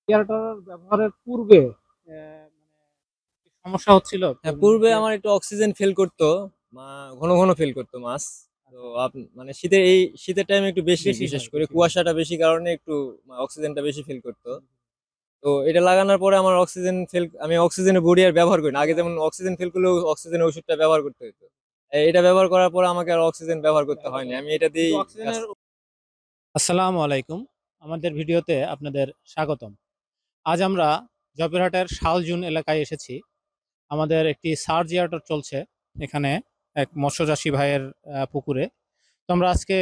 এয়ারটার ব্যবহারের পূর্বে মানে সমস্যা হচ্ছিল হ্যাঁ, পূর্বে যে আমার একটু অক্সিজেন ফিল করতো, ঘন ঘন ফিল করতো মাছ। তো আচ্ছা, মানে শীতের টাইমে একটু বেশি, বেশি বিশেষ হয় করে বেশি হয় কুয়াশাটা বেশি কারণে একটু অক্সিজেনটা বেশি ফিল করতো। তো এটা লাগানোর পরে আমার আমি অক্সিজেনের বডি আর ব্যবহার করি না। আগে যেমন অক্সিজেন ফিল করলেও অক্সিজেনের ওষুধটা ব্যবহার করতে হতো, এটা ব্যবহার করার পরে আমাকে আর অক্সিজেন ব্যবহার করতে হয়নি, আমি এটা দিয়েই শুধু কাজ। অক্সিজেনের। আসসালামু আলাইকুম, আমাদের ভিডিওতে আপনাদের স্বাগতম। আজ আমরা জয়পুরহাটের শালজুন এলাকায় এসেছি। আমাদের একটি সার্চ এয়ারটর চলছে এখানে, এক মৎস্যচাষী ভাইয়ের পুকুরে। তো আমরা আজকে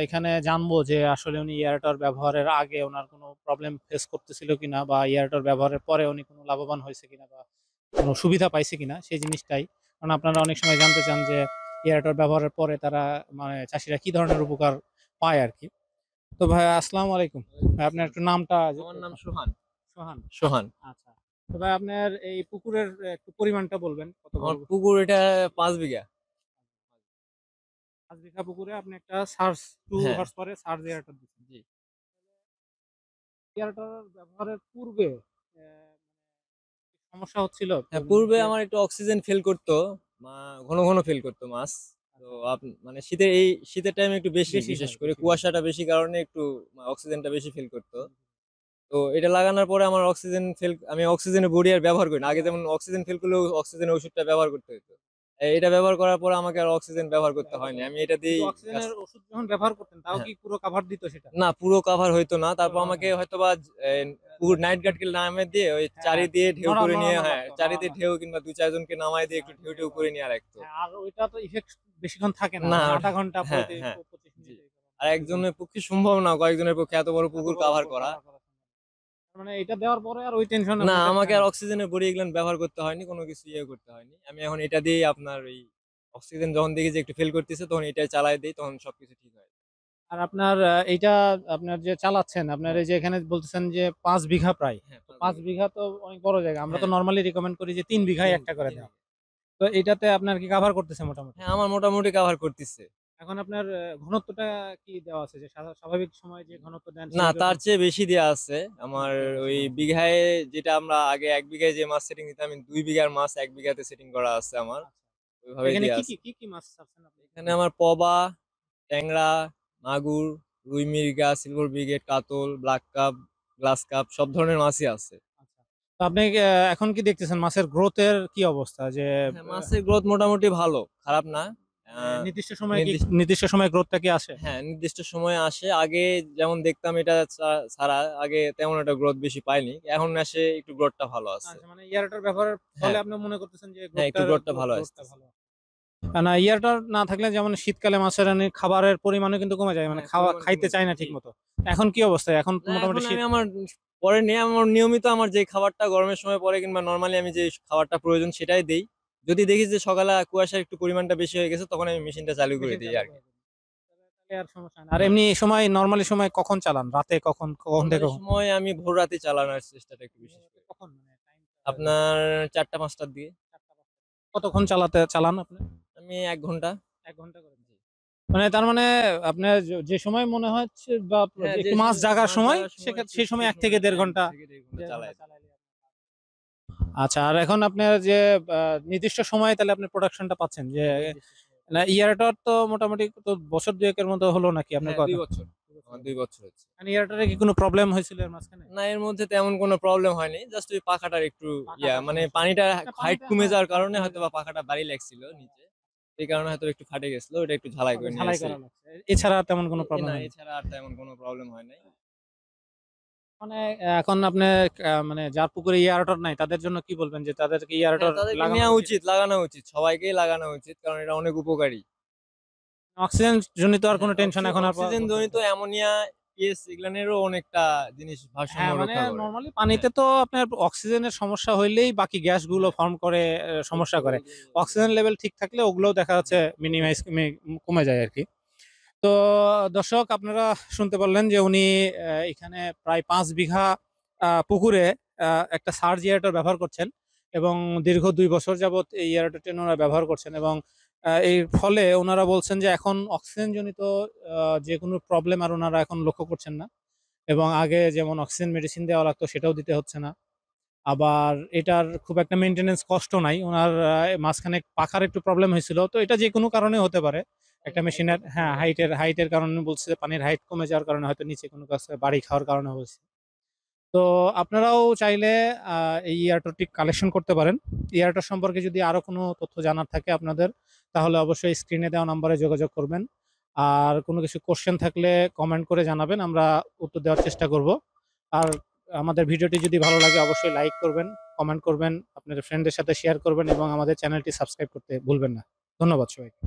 এখানে জানবো যে আসলে উনি এয়ারটর ব্যবহারের আগে ওনার কোনো প্রবলেম ফেস করতেছিল কিনা, বা এয়ারটর ব্যবহারের পরে উনি কোনো লাভবান হয়েছে কিনা, বা কোনো সুবিধা পাইছে কিনা, সেই জিনিসটাই। কারণ আপনারা অনেক সময় জানতে চান যে এয়ারটর ব্যবহারের পরে তারা মানে চাষিরা কি ধরনের উপকার পায় আর কি। তো ভাই আসসালামু আলাইকুম। ভাই আপনার একটু নামটা আমার নাম সোহান। সোহান। সোহান। আচ্ছা, তো ভাই আপনার এই পুকুরের একটু পরিমাণটা বলবেন, কত আমার বড়? পুকুর এটা 5 বিঘা। 5 বিঘা পুকুরে আপনি একটা সার্চ টু হ্যাঁ। হর্স পাওয়ারের সার্চ এয়ারটর দিচ্ছেন। জি। এয়ারটর ব্যবহারের পূর্বে সমস্যা হচ্ছিল হ্যাঁ, পূর্বে যে আমার একটু অক্সিজেন ফিল করতো, ঘন ঘন ফিল করতো মাছ। তো আচ্ছা, মানে শীতের টাইমে একটু বেশি, বেশি বিশেষ হয় করে বেশি হয়। কুয়াশাটা বেশি কারণে একটু অক্সিজেনটা বেশি ফিল করতো। তো এটা লাগানোর পরে আমার আমি অক্সিজেনের বডি আর ব্যবহার করি না। আগে যেমন অক্সিজেন ফিল করলেও অক্সিজেনের ওষুধটা ব্যবহার করতে হতো, এটা ব্যবহার করার পরে আমাকে আর অক্সিজেন ব্যবহার করতে হয়নি, আমি এটা শুধু দিয়েই কাজ। অক্সিজেনের ওষুধ যখন ব্যবহার করতেন তাও হ্যাঁ। কি পুরো কাভার দিত সেটা? না, পুরো কভার হইতো না, পুরো তারপর cover আমাকে হয় না। হয়তোবা পুরো নাইট গার্ডকে নামে দিয়ে ওই হ্যাঁ চারি হ্যাঁ, দিয়ে ঢেউ করে নিয়ে, নড়ানো হ্যাঁ লাগতো, চারি দিয়ে নড়ানো। ঢেউ কিংবা 2-4 জনকে নামায় দিয়ে একটু ঢেউ ঢেউ করে নিয়ে আর রাখতো। হ্যাঁ, আর ওইটা তো ইফেক্ট বেশিক্ষণ থাকে না, না মানে আধা ঘন্টা হ্যাঁ হ্যাঁ। 25 মিনিট জি। এই আর একজনের পক্ষে সম্ভব না কয়েকজনের পক্ষে এত বড় এত পুকুর বড় কাভার করা। কভার করা সম্ভব না। মানে এটা দেওয়ার পরে আর ওই টেনশন না, ওইটা আমাকে থাকে আর না। অক্সিজেনের বড়ি এগুলো ব্যবহার করতে হয়নি, কোনো কিছু করতে হয়নি। আমি এখন এটা দিয়েই আপনার ওই অক্সিজেন যখন দেখি যে একটু ফেল করতেছে তখন এটাই চালাই দিই, তখন সবকিছু ঠিক হয়। আর আপনার এইটা আপনার যে চালাচ্ছেন, আপনার হ্যাঁ এই যে এখানে বলতেছেন যে 5 বিঘা প্রায়, হ্যাঁ, তো 5 বিঘা। 5 বিঘা তো অনেক বড় জায়গা। আমরা তো হ্যাঁ, নর্মালি রিকমেন্ড করি যে 3 বিঘায় তিন একটা করে তিন দেওয়া। বিঘা। তো এইটাতে আপনার কি কাভার করতেছে মোটামুটি? হ্যাঁ, আমার মোটামুটি কাভার করতেছে। এখন আপনার ঘনত্বটা কি দেওয়া আছে, যে স্বাভাবিক সময় যে ঘনত্ব দেন না, সেই তার রকম? চেয়ে বেশি দেয়া আছে আমার। তার চেয়ে বেশি। ওই বিঘায় যেটা আমরা আগে 1 বিঘায় যে মাছ সেটিং দিতাম, আমি 2 বিঘার মাছ 1 বিঘাতে সেটিং করা আছে আমার, আচ্ছা, তো ওইভাবেই এখানে দেয়া কি কি আছে। কি কি মাছ ছাড়ছেন আপনি এখানে? এখানে আমার পবা, ট্যাংরা, মাগুর, রুই মির্গা, সিলভার ব্রিগেড, কাতল, ব্ল্যাক কাপ, গ্লাস কাপ সব ধরনের মাছই আছে। আচ্ছা, তো আপনি এখন কি দেখতেছেন মাছের গ্রোথের কি অবস্থা, যে হ্যাঁ, মাছের গ্রোথ মোটামুটি ভালো, খারাপ না। মানে আহ, নির্দিষ্ট সময়ে কি, নির্দিষ্ট নির্দিষ্ট সময়ে গ্রোথটা কি আসে? হ্যাঁ, নির্দিষ্ট সময়ে আসে। আগে যেমন দেখতাম এটা ছাড়া আগে তেমন একটা গ্রোথ বেশি পাইনি, এখন আসে একটু গ্রোথটা ভালো আছে। আচ্ছা, মানে ইয়ারটার ব্যবহারের ফলে হ্যাঁ আপনি মনে করতেছেন যে হ্যাঁ, একটু গ্রোথটার গ্রোথটা ভালো গ্রোথটা আসতেছে। ভালো। না, ইয়ারটার না থাকলে যেমন শীতকালে মাছের খাবারের পরিমাণও কিন্তু কমে যায়, মানে হ্যাঁ, খাওয়া পরিমাণ খাইতে কমে চায় যায়। না জি। ঠিক মতো। এখন কি অবস্থা, এখন না, মোটামুটি এখন শীত? আমি আমার পরে নিয়ে আমার নিয়মিত আমার যে খাবারটা গরমের সময় পরে কিংবা নর্মালি আমি যে খাবারটা প্রয়োজন সেটাই দেই। যদি দেখি যে সকালে কুয়াশার একটু পরিমাণটা বেশি হয়ে গেছে তখন আমি মেশিনটা চালু করে মেশিন দিই চালু আর কি। করে দেন, তাহলে আর সমস্যা হয় না। আর হ্যাঁ, এমনি সময় নরমালি সময় কখন চালান, রাতে কখন, কখন থেকে নর্মালি কখন? সময় আমি ভোর রাতে চালানোর চেষ্টাটা একটু বিশেষ করি। কখন মানে টাইমটা আপনার 4টা-5টার দিকে। 4টা 5টা। কতক্ষণ চালান আপনি? আমি 1 ঘন্টা। 1 ঘন্টা করে। মানে তার মানে আপনার যে সময় মনে হচ্ছে বা হ্যাঁ, যে একটু মাছ জাগার মাছ সময়, জাগার সময় একটু সেই সময় সেই 1 থেকে 1.5 সময়টাতে এক ঘন্টা, থেকে 1.5 ঘন্টা 1.5 ঘন্টা চালাই দিই। চালাইলে। আচ্ছা, আর এখন আপনার যে নির্দিষ্ট সময়ে তাহলে আপনি প্রোডাকশনটা পাচ্ছেন যে, হ্যাঁ, নির্দিষ্ট সময় না প্রোডাকশন। ইয়ারটার তো মোটামুটি তো বছর দুয়েকের মতো হলো নাকি আপনার হ্যাঁ, কথা? 2 বছর। 2 বছর আমার হলো। 2 বছর হচ্ছে। মানে ইয়ারটারে কি কোনো প্রবলেম হয়েছিল এর মাঝখানে? না, এর মধ্যে তেমন কোনো প্রবলেম হয়নি। জাস্ট ওই পাখাটার একটু পাখাটার মানে সমস্যা হয়েছিল। পানিটা না হাইট পানিতে, কমে হ্যাঁ, যাওয়ার হাইট কারণে কমে হয়তোবা যাওয়া। পাখাটা বাড়ি লাগছিল নিচে। এই কারণে হয়তো একটু ফাটে গেছিল। ওটা একটু ঝালাই করে নিয়ে ঝালাই আসি। করা লাগছে। এছাড়া তেমন কোনো প্রবলেম না, হয়নি। এছাড়া আর তেমন কোনো প্রবলেম হয় নাই। মানে এখন আপনি মানে যার পুকুরে ইয়ারটর নাই তাদের জন্য কি বলবেন, যে তাদেরকে হ্যাঁ, ইয়ারটর তাদেরকে লাগানো নেওয়া উচিত? উচিত, লাগানো উচিত। সবাইকেই লাগানো উচিত। কারণ এটা অনেক উপকারী। অক্সিজেন জনিত আর কোনো হ্যাঁ, টেনশন এখন আর অক্সিজেন করতে জনিত হবে না। অ্যামোনিয়া, পিএস এগুলানেরও অনেকটা জিনিস ভারসাম্য হ্যাঁ, মানে রক্ষা করে। নরমালি হ্যাঁ, পানিতে তো আপনার অক্সিজেনের সমস্যা হইলেই বাকি গ্যাসগুলো হ্যাঁ। ফর্ম করে, সমস্যা করে। অক্সিজেন লেভেল ঠিক থাকলে ওগুলোও দেখা যাচ্ছে হ্যাঁ, মিনিমাইজ, কমে যায় আরকি। তো দর্শক আপনারা শুনতে পারলেন যে উনি এখানে প্রায় 5 বিঘা পুকুরে একটা সার্জ এয়ারটর ব্যবহার করছেন, এবং দীর্ঘ 2 বছর যাবত এই এয়ারটরটি ওনারা ব্যবহার করছেন, এবং এর ফলে ওনারা বলছেন যে এখন অক্সিজেন জনিত যে কোনো প্রবলেম আর ওনারা এখন লক্ষ্য করছেন না। এবং আগে যেমন অক্সিজেন মেডিসিন দেওয়া লাগতো সেটাও দিতে হচ্ছে না। আবার এটার খুব একটা মেনটেনেন্স কষ্ট নাই। ওনার মাঝখানে পাখার একটু প্রবলেম হয়েছিল। তো এটা যেকোনো কারণে হতে পারে। একটা মেশিনের, হ্যাঁ, হাইটের কারণে বলছে, যে পানির হাইট কমে যাওয়ার কারণে হয়তো নিচে কোনো কাছে বাড়ি খাওয়ার কারণে হয়েছে। তো আপনারাও চাইলে এই ইয়ারটরটি কালেকশন করতে পারেন। ইয়ারটর সম্পর্কে যদি আরো কোনো তথ্য জানার থাকে আপনাদের, তাহলে অবশ্যই স্ক্রিনে দেওয়া নম্বরে যোগাযোগ করবেন। আর কোনো কিছু কোশ্চেন থাকলে কমেন্ট করে জানাবেন, আমরা উত্তর দেওয়ার চেষ্টা করব। আর আমাদের ভিডিওটি যদি ভালো লাগে অবশ্যই লাইক করবেন, কমেন্ট করবেন, আপনাদের ফ্রেন্ডদের সাথে শেয়ার করবেন এবং আমাদের চ্যানেলটি সাবস্ক্রাইব করতে ভুলবেন না। ধন্যবাদ সবাইকে।